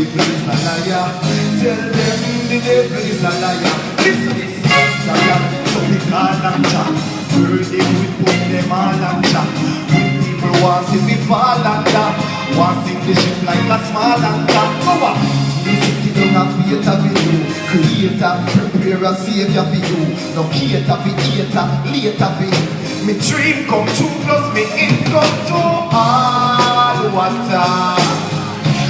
devil is a liar. Tell them the devil is a liar. Listen this, liar. So we call and chat. Birthday we put them all and chat. When people want to see me fall under, want to sing the ship like a small anchor. Come on. Listen to the theater for you. Creator, prepare a savior for you. No cater for hater, later for you. Me dream come true plus me income too. All water.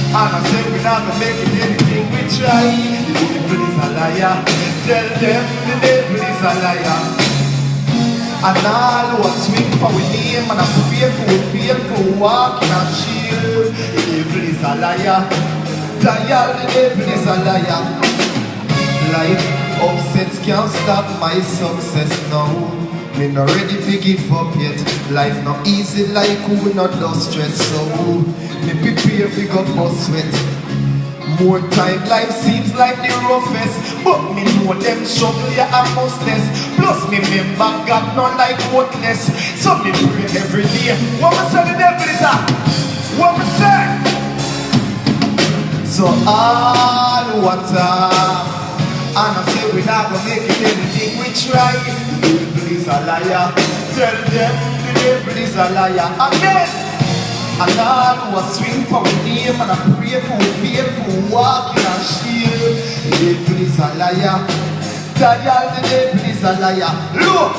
And I said we're not gonna make it anything we try. The devil is a liar. Tell them the devil is a liar. And all who swing for we name and a fearful walking and shield. The devil is a liar. Dial, the devil is a liar. Life upsets can't stop my success now. Me not ready to give up yet. Life not easy like who not no stress. So me prepare to go bust sweat. More time life seems like the roughest, but me know them struggle ya a mustness. Plus me member God not like witness. So me pray every day. What me say the devil is a? What me say? So all water. And I say we're not gonna make it anything we try. The devil is a liar. Tell them the devil is a liar. Again. And all who are swing for the name and I pray for fearful walking and shield. The devil is a liar. Dial, the devil is a liar. Look!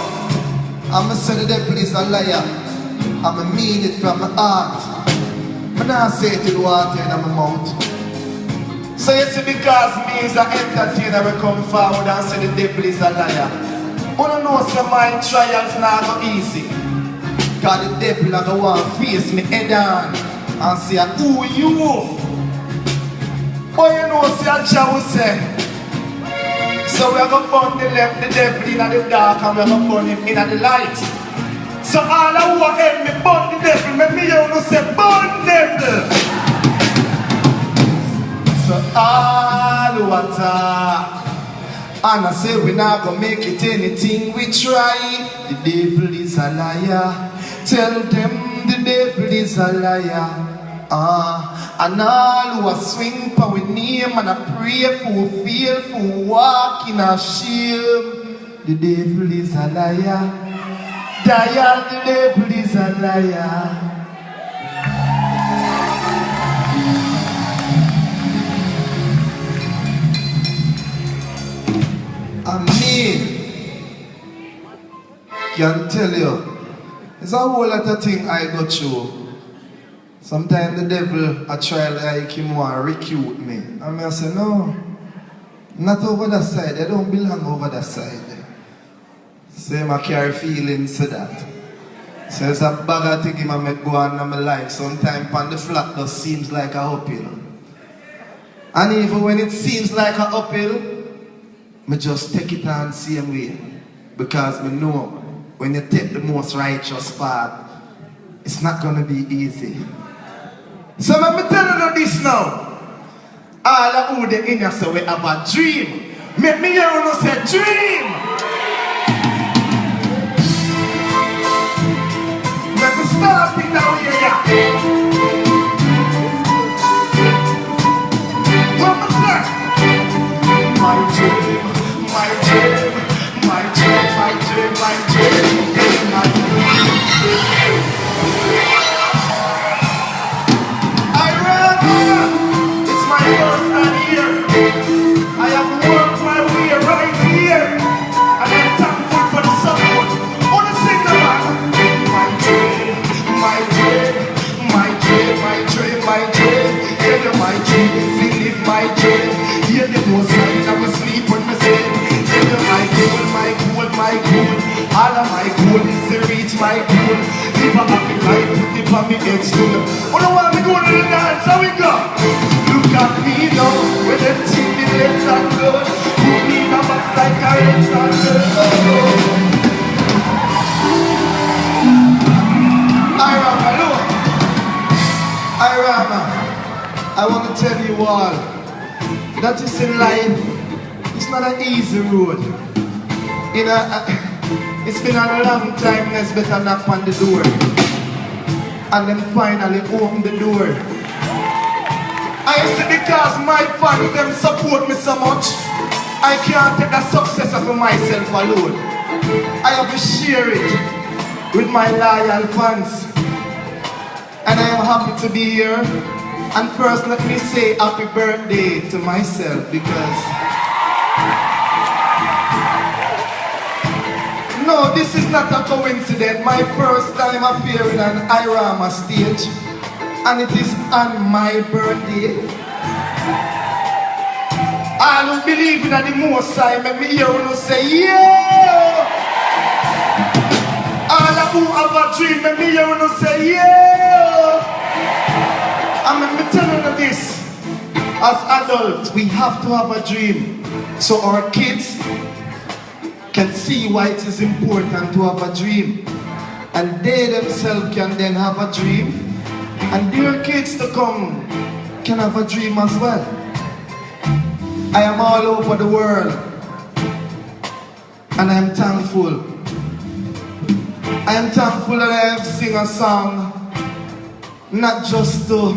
I'ma say the devil is a liar. I'ma mean it from my heart. I'm not say it in water in my mouth. So you see, because me is an entertainer, we come forward and say the devil is a liar. You don't know some my trials not go easy. Cause the devil I go want to face me head on and say, who you? But you know, see a child say. So we are going to burn the devil in the dark and we are going to burn him in the light. So all who are help me burn the devil, me you know say, burn devil. So all water. And I say we're not gonna make it anything we try. The devil is a liar. Tell them the devil is a liar. And all who are swing for we name and I pray for fearful walk in a shield. The devil is a liar. Dial, the devil is a liar. I can tell you, there's a whole lot of things I go through. Sometimes the devil I try like him want to recruit me. And I say, no, not over that side. I don't belong over that side. Same I carry feelings to that. So it's a bag of things I make go on in my life. Sometimes on the flat just seems like a uphill. And even when it seems like an uphill, I just take it on the same way. Because I know when you take the most righteous path, it's not going to be easy. So let me tell you this now. All of who the inner say we have a dream. Make me hear you say dream. Let me start it now here. What was that? My dream. My dream, my dream, my dream, my dream, my dream. I run, it's my first time here. I have worked my way right here. And I'm thankful for the support. On the singer man. My dream, my dream, my dream, my dream, my dream. Tell you my dream, live my dream. Hear the most sign I will sleep when I sleep. My goal, all of my goal is to reach my goal. Live a happy life, put it on me head stool. Oh no, want me go to the dance, how we go? Look at me now, with them teeth in less and blood. Put me in a box like a red sandal. Irama, I want to tell you all that is in life, it's not an easy road. It's been a long time Nesbeth knock on the door. And then finally open the door. I see because my fans them support me so much, I can't take the success of myself alone. I have to share it with my loyal fans. And I am happy to be here. And first let me say happy birthday to myself because no, this is not a coincidence. My first time appearing on Irama stage, and it is on my birthday. I don't believe in the most time. Let me hear you say, yeah! All who have a dream, let me hear you say, yeah! And let me tell you this. As adults, we have to have a dream. So our kids can see why it is important to have a dream. And they themselves can then have a dream. And their kids to come can have a dream as well. I am all over the world. And I am thankful. I am thankful that I have sing a song. Not just to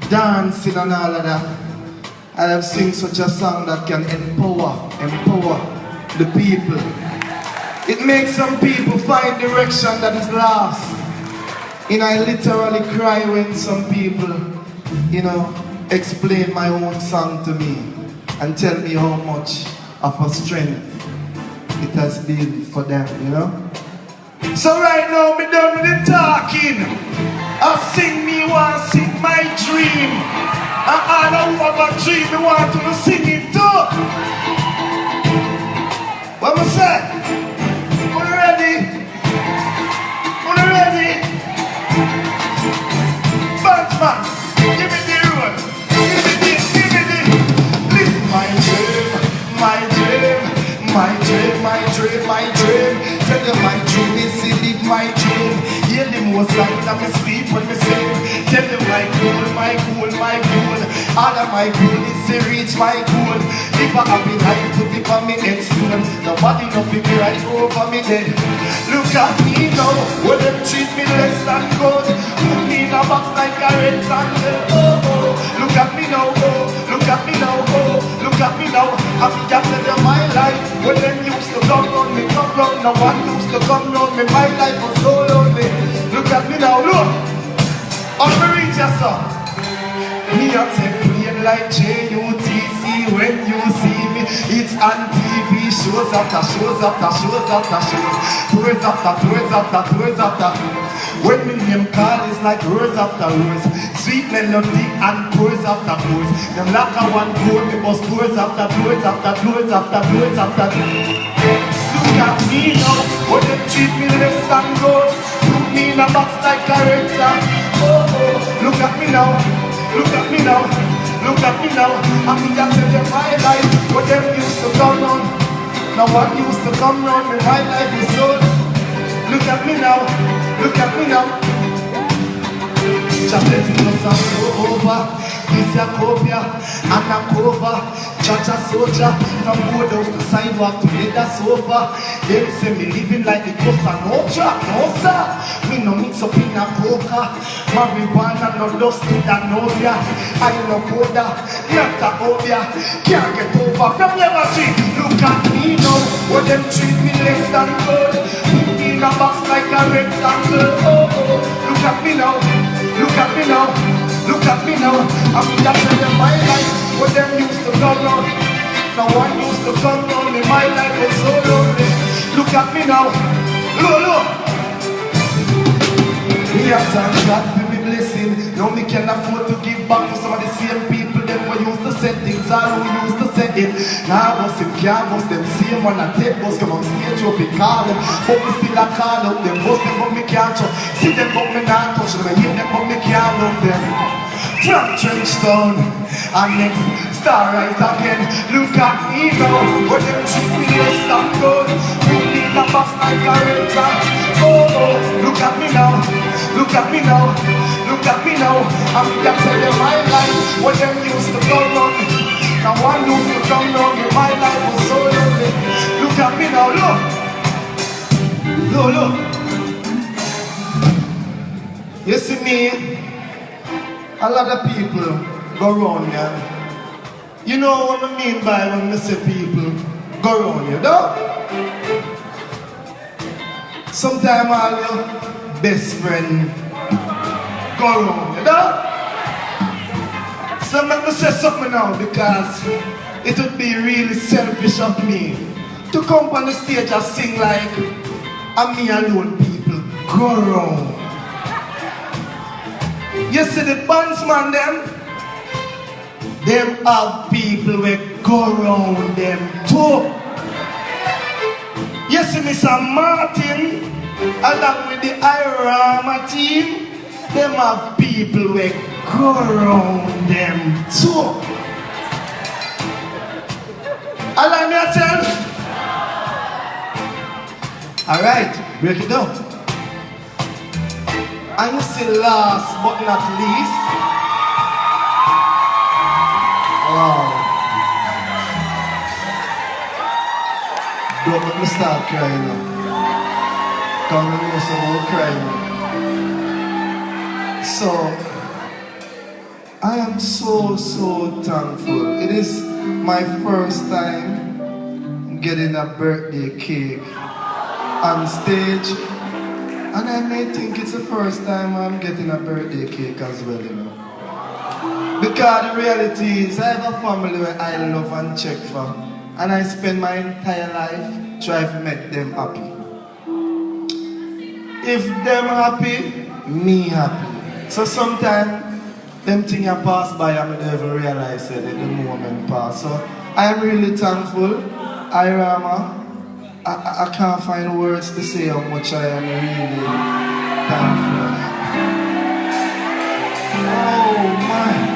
dancing and all of that. I have sing such a song that can empower the people. It makes some people find direction that is lost. You know, I literally cry when some people, you know, explain my own song to me and tell me how much of a strength it has been for them, you know. So right now, me done with the talking. I sing me want to sing my dream. And all who have a dream, me want to sing it too. What me say? Are you ready? Are you ready? Batman, give me the road. Give me the. Listen, my dream, my dream, my dream, my dream, my dream. Tell you my dream is to live my dream. Hear the most light of me sleep when me sleep. Tell you my goal, my goal, my goal. All of my goal is to reach my goal. If I have been life to become me next soon, nobody know me right over me dead. Look at me now, when them treat me less than good. Put me in a box like a rectangle. Oh, oh. Look at me now, oh. Look at me now, oh. Look at me now. I'm captain of my life. When them used to come round me, come round. No one used to come round me. My life was so lonely. Look at me now, look. On the reach yourself. Me a take plane like J-U-T-C. When you see me, it's on TV. Shows after shows after shows after shows. Tours after tours after tours after. When me name call is like words after words. Sweet melody and chords after chords. Them like a one chord, me must chords after chords after chords after chords after. Look at me now, when they treat me less than good. Put me in a box like a rectangle. Oh, oh. Look at me now, look at me now, look at me now. I'm just telling my life, what them used to come round. No one used to come round me, my life is so. Look at me now, look at me now. Just blessing us and go over. This your copia and a cover. Cha-cha soldier, from boardhouse to sidewalk to leather sofa. Them say me living like the Cosa Nostra. No sir, we no mix up in a coca. Marijuana no dust to the nausea. I no coda, not a obia. Can't get over from never see. Look at me now, when them treat me less than good. Put me in a box like a rectangle. Oh, oh. Look at me now, look at me now. Look at me now, I'm just telling my life. When them used to come round, no one used to come round me. My life was so lonely. Look at me now, look, look. Me have thank God for me blessing. Now me can afford to give back to some of the same people them who used to say things or who used to say it. Now I bust him, can't bust them same one and take bust come on stage up and call them. But me still a call out them, bust them but me can't touch. See them but me not touch them, I hear them but me can't love them. From Trenchtown and next star rise again. Look at me now, when them treat me less than good. Put me in a box like a rectangle. Oh, oh, look at me now, look at me now, look at me now. I'm just telling my life, when them used to come round me. Now one used to come round me, my life was so lonely. Look at me now, look, look, look. You see me? A lot of people go round here. You know what I mean by when I say people go round you, though? Sometimes all your best friend go round you, though? So I'm going to say something now because it would be really selfish of me to come on the stage and sing like a me alone people go round. You see the bandsman them have people who go round them too. You see Mr. Martin along with the Irama team, them have people who go round them too. Allow me to tell. Alright, break it down. And you see last but not least. Wow. Don't let me start crying now. Don't let me start crying now. So, I am so thankful. It is my first time getting a birthday cake on stage, and I may think it's the first time I'm getting a birthday cake as well, you know. Because the reality is I have a family where I love and check for, and I spend my entire life trying to make them happy. If them happy, me happy. So sometimes them things I pass by and I don't even realize that the moment pass. So I am really thankful. Irama, I can't find words to say how much I am really thankful. Oh my.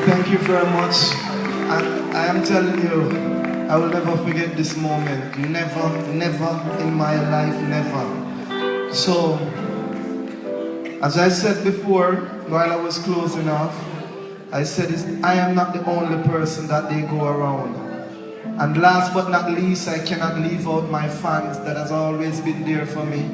Thank you very much. And I am telling you, I will never forget this moment. Never in my life, never. So, as I said before, while I was closing off, I said I am not the only person that they go around. And last but not least, I cannot leave out my fans that has always been there for me.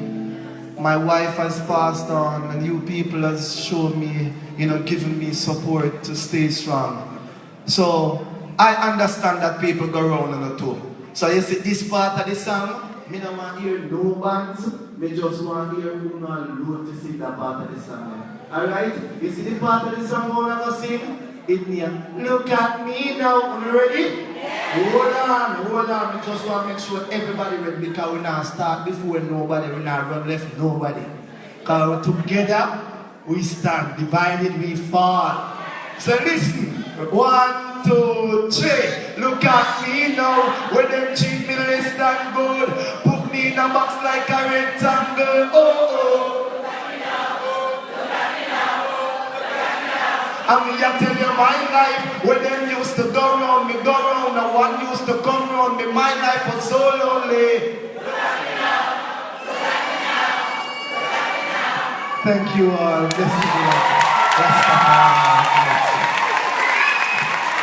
My wife has passed on, and you people has shown me, given me support to stay strong. So, I understand that people go around on the tour. So you see this part of the song, me don't want to hear no bands, me just want to hear who know alone to sing that part of the song. Alright? You see the part of the song we're going to sing? It means, look at me now. Are you ready? Yeah. Hold on. We just want to make sure everybody ready because we not start before nobody, we not run left nobody. Because together we stand, divided we fall. So listen. 1, 2, 3. Look at me now. When them treat me less than good, put me in a box like a rectangle. Oh. I mean, I tell you my life, when them used to go round me, and one used to come round me, my life was so lonely. Thank you all. Bless you.